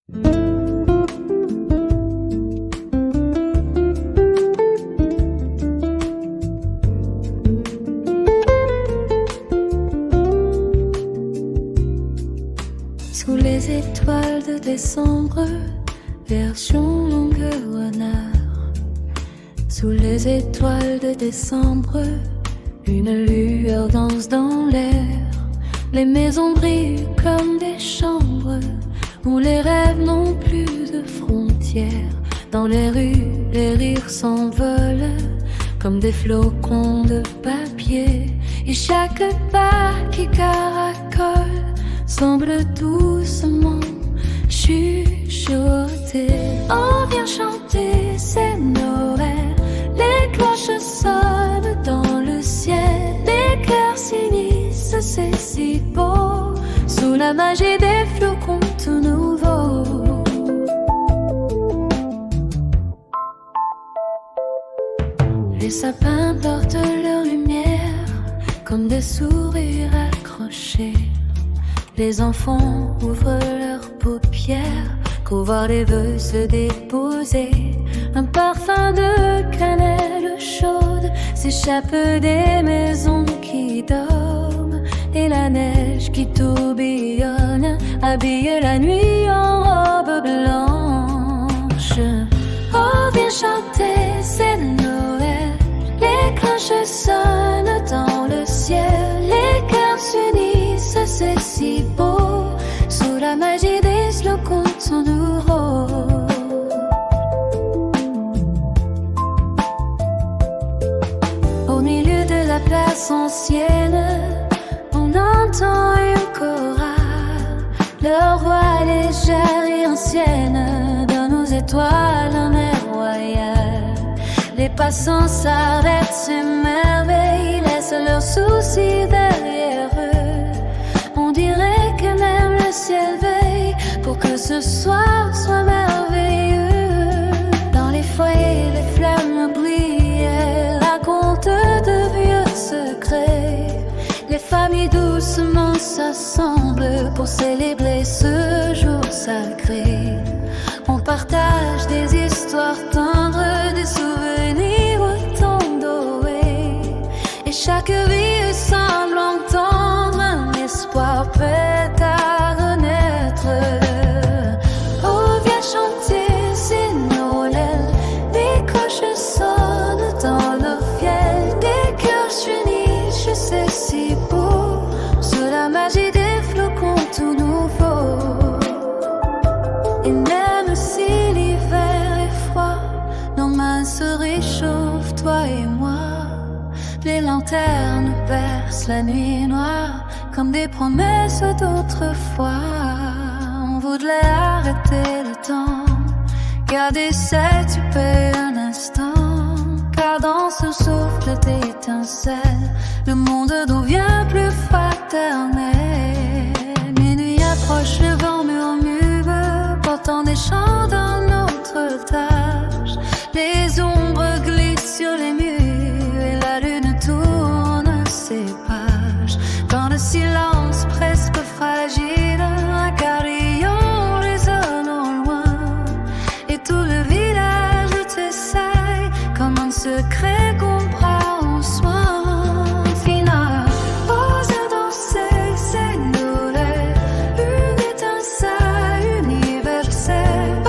Sous les étoiles de décembre, version longue renard. Sous les étoiles de décembre, une lueur danse dans l'air. Les maisons brillent comme des chambres où les rêves n'ont plus de frontières. Dans les rues, les rires s'envolent comme des flocons de papier. Et chaque pas qui caracole semble doucement chuchoter. On vient chanter, c'est Noël. Les cloches sonnent dans le ciel. Les cœurs s'unissent, c'est si beau. Sous la magie des flocons tout nouveaux. Les sapins portent leur lumière comme des sourires accrochés. Les enfants ouvrent leurs paupières, qu'au voir les vœux se déposer. Un parfum de cannelle chaude s'échappe des maisons qui dorment. Et la neige qui tourbillonne habille la nuit en robe blanche. Oh, viens chanter, c'est Noël. Les cloches sonnent dans le ciel. Les cœurs s'unissent, c'est si beau. Sous la magie des flocons tout nouveaux. Au milieu de la place ancienne, on entend une chorale. Le roi légère et ancienne donne aux étoiles un air royal. Les passants s'arrêtent, s'émerveillent, laissent leurs soucis derrière eux. On dirait que même le ciel veille pour que ce soir soit merveilleux. Dans les foyers, les flammes brillent, racontent de vieux secrets. Les familles doucement s'assemblent pour célébrer ce jour sacré. On partage des histoires tendres, des souvenirs autant dorés. Et chaque vie semble entendre un espoir prêt à renaître. Oh, viens chanter, c'est Noël. Les cloches sonnent dans leur fiel. Des cœurs s'unissent, c'est si beau. Sous la magie des flocons tout nouveaux. Et même si l'hiver est froid, nos mains se réchauffent, toi et moi. Les lanternes percent la nuit noire comme des promesses d'autrefois. On voudrait arrêter le temps, garder cette paix un instant. Car dans ce souffle d'étincelles, le monde devient plus fraternel. Minuit approche, le vent murmure, portant des chants dans notre tâche. Les ombres glissent sur les murs et la lune tourne ses pages. Dans le silence presque fragile, un carillon résonne au loin. Et tout le village t'essaye comme un secret qu'on prend en soin. Final, ose danser, c'est Noël. Une étincelle universelle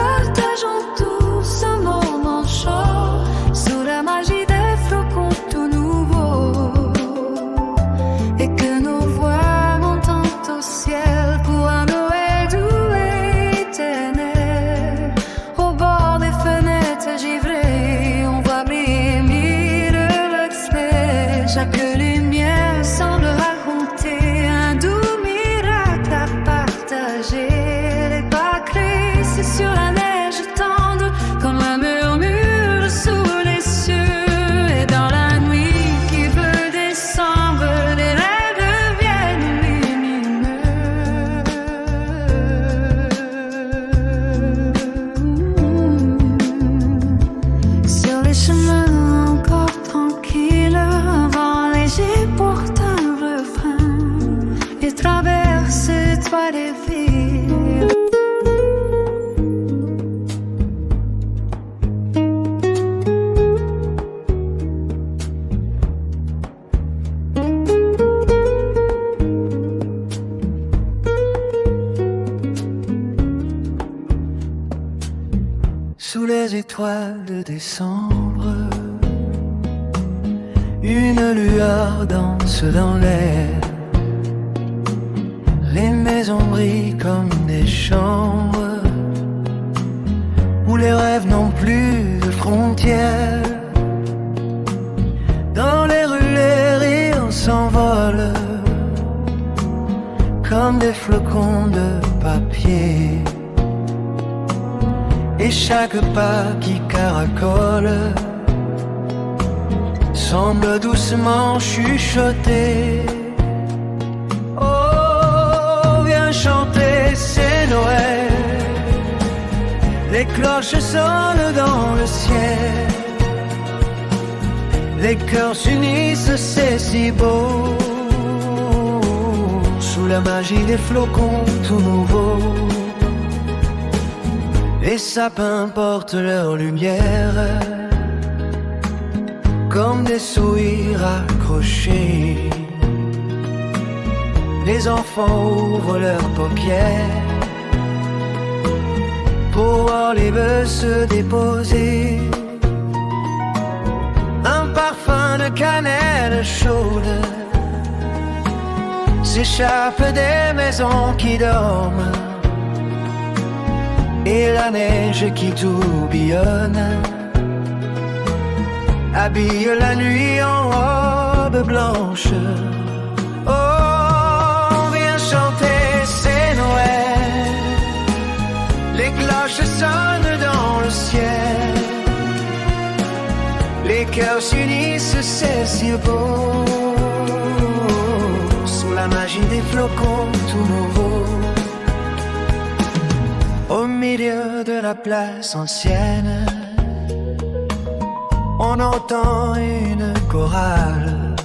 Sous les étoiles de décembre, une lueur danse dans l'air. Les maisons brillent comme des chambres où les rêves n'ont plus de frontières. Dans les rues, les rires s'envolent comme des flocons de papier. Et chaque pas qui caracole semble doucement chuchoter. Oh, viens chanter, c'est Noël. Les cloches sonnent dans le ciel. Les cœurs s'unissent, c'est si beau. Sous la magie des flocons tout nouveaux. Les sapins portent leur lumière comme des souliers accrochés. Les enfants ouvrent leurs paupières pour voir les bœufs se déposer. Un parfum de cannelle chaude s'échappe des maisons qui dorment. Et la neige qui tourbillonne habille la nuit en robe blanche. Oh, viens chanter, c'est Noël. Les cloches sonnent dans le ciel. Les cœurs s'unissent, c'est si beau. Sous la magie des flocons tout nouveaux. Au milieu de la place ancienne, on entend une chorale.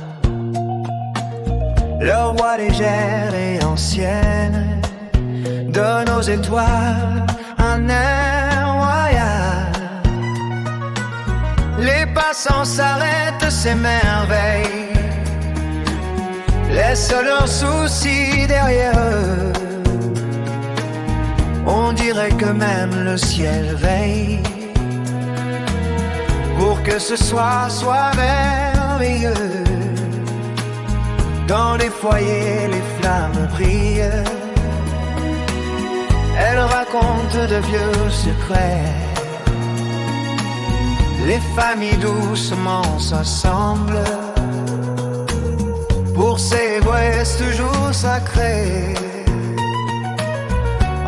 Leur voix légère et ancienne donne aux étoiles un air royal. Les passants s'arrêtent, s'émerveillent, laissent leurs soucis derrière eux. On dirait que même le ciel veille pour que ce soir soit merveilleux. Dans les foyers, les flammes brillent. Elles racontent de vieux secrets. Les familles doucement s'assemblent pour célébrer ce jour sacré.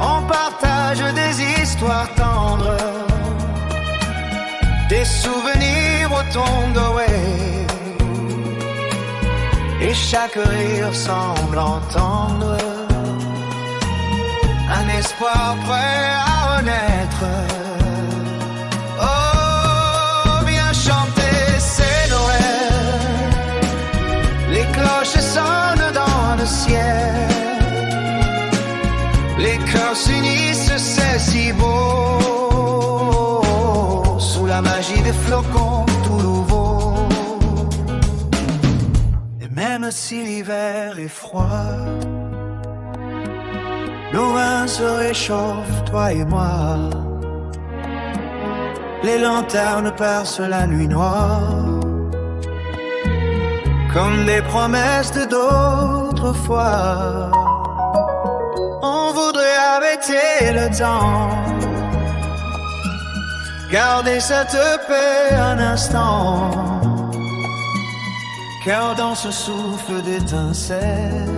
On partage des histoires tendres, des souvenirs au ton doré. Et chaque rire semble entendre un espoir prêt à renaître. Oh, viens chanter, c'est Noël. Les cloches sonnent dans le ciel. Les cœurs s'unissent, c'est si beau. Sous la magie des flocons tout nouveau. Et même si l'hiver est froid, nos vins se réchauffent, toi et moi. Les lanternes percent la nuit noire comme des promesses de d'autres fois. On voudrait arrêter le temps, garder cette paix un instant, car dans ce souffle d'étincelles,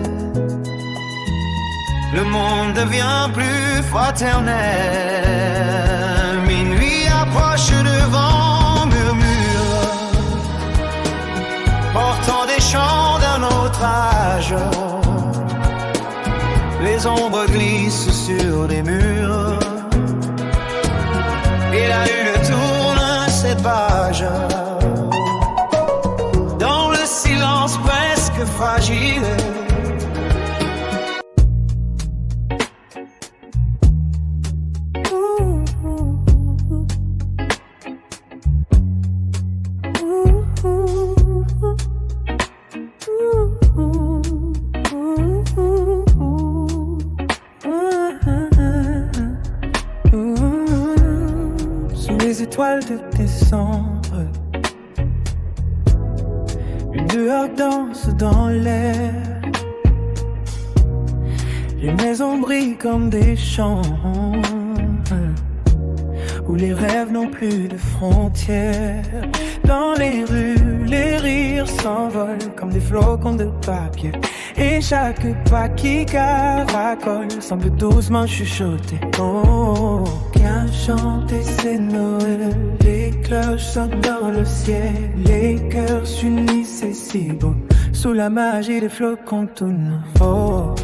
le monde devient plus fraternel. Minuit approche, le vent murmure, portant des chants d'un autre âge. Les ombres glissent sur les murs et la lune tourne ses pages. Dans le silence presque fragile, étoiles de décembre. Une lueur danse dans l'air. Les maisons brillent comme des champs où les rêves n'ont plus de frontières. Dans les rues, les rires s'envolent comme des flocons de papier. Et chaque pas qui caracole semble doucement chuchoter. Oh, viens chanter, c'est Noël. Les cloches sonnent dans le ciel. Les cœurs s'unissent, c'est si beau. Sous la magie des flocons tout nouveau.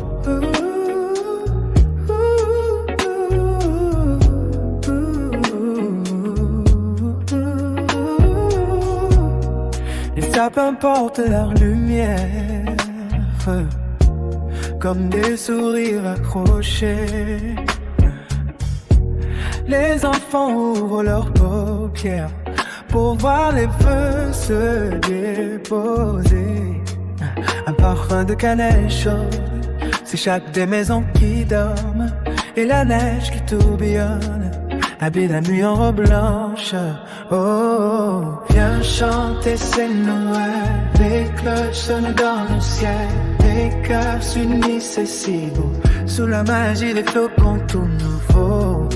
Les sapins portent leur lumière comme des sourires accrochés. Les enfants ouvrent leurs paupières pour voir les feux se déposer. Un parfum de cannelle chaude s'échappe des maisons qui dorment. Et la neige qui tourbillonne habille la nuit en robe blanche. Oh, viens chanter, c'est Noël. Les cloches sonnent dans le ciel. Les cœurs s'unissent, c'est si beau. Sous la magie des flocons tout nouveau.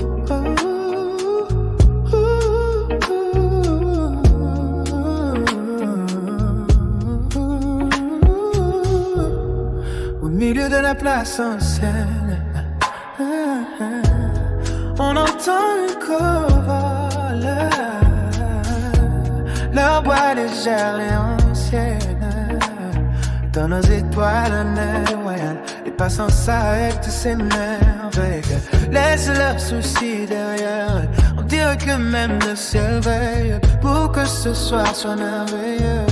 Au milieu de la place ancienne, on entend une chorale. Leur voix légère et ancienne dans nos étoiles néo-moyennes. Les passants s'arrêtent de ces merveilles. Laisse leurs soucis derrière. On dirait que même le ciel veille pour que ce soir soit merveilleux.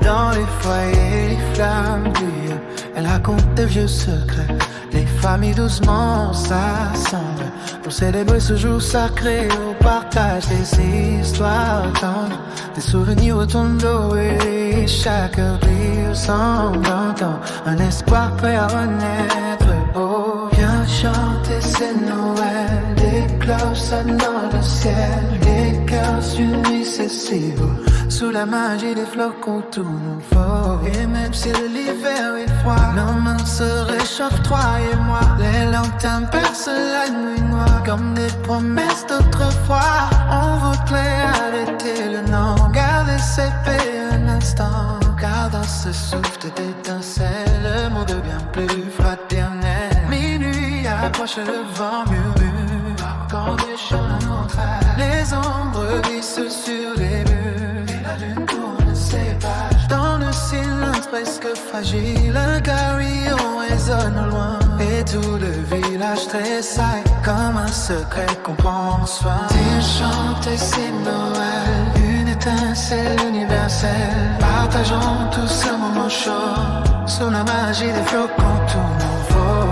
Dans les foyers, les flammes brillent. Elle raconte des vieux secrets. Les familles doucement s'assemblent pour célébrer ce jour sacré au partage des histoires tendres. Des souvenirs autour d'eau et chaque heure brille semble d'antan. Un espoir prêt à renaître. Oh, viens chanter, c'est Noël. Des cloches sonnent dans le ciel. Les cœurs s'unissent, c'est si beau. Sous la magie des flocons tout nouveau. Et même si l'hiver est froid, nos mains se réchauffent, toi et moi. Les lanternes percent la nuit noire comme des promesses d'autrefois. On vous plaît à l'été le nom. Gardez ces paix un instant, car dans ce souffle d'étincelles, le monde devient plus fraternel. Minuit approche, le vent murmure quand des chants notre âge. Les ombres glissent sur les murs et la lune tourne ses pages. Dans le silence presque fragile, un carillon résonne au loin et tout le village tressaille comme un secret qu'on prend soin. Chanter, c'est Noël, une étincelle universelle. Partageons tous un moment chaud sous la magie des flocons tout nouveau.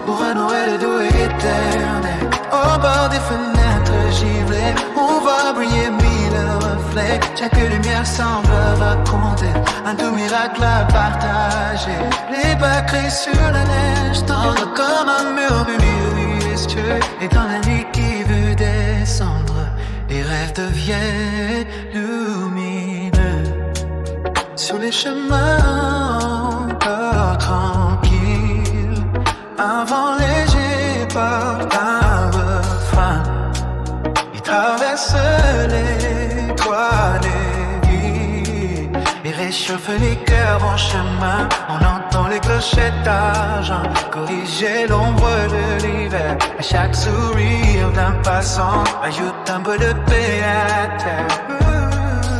Pour un Noël doux et éternel. Au bord des fenêtres givlées, on va briller mille reflets. Chaque lumière semble raconter un doux miracle à partager. Les pas créés sur la neige tendres comme un murmure mystérieux. Et dans la nuit qui veut descendre, les rêves deviennent lumineux. Sur les chemins encore tranquilles, un vent léger porte un refrain. Il traverse les toits des villes et réchauffe les cœurs en chemin. On entend les clochettes d'argent corriger l'ombre de l'hiver. À chaque sourire d'un passant ajoute un peu de paix à terre.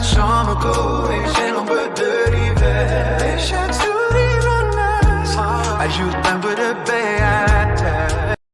Chambre corrige l'ombre de l'hiver. Et chaque sourire d'un passant ajoute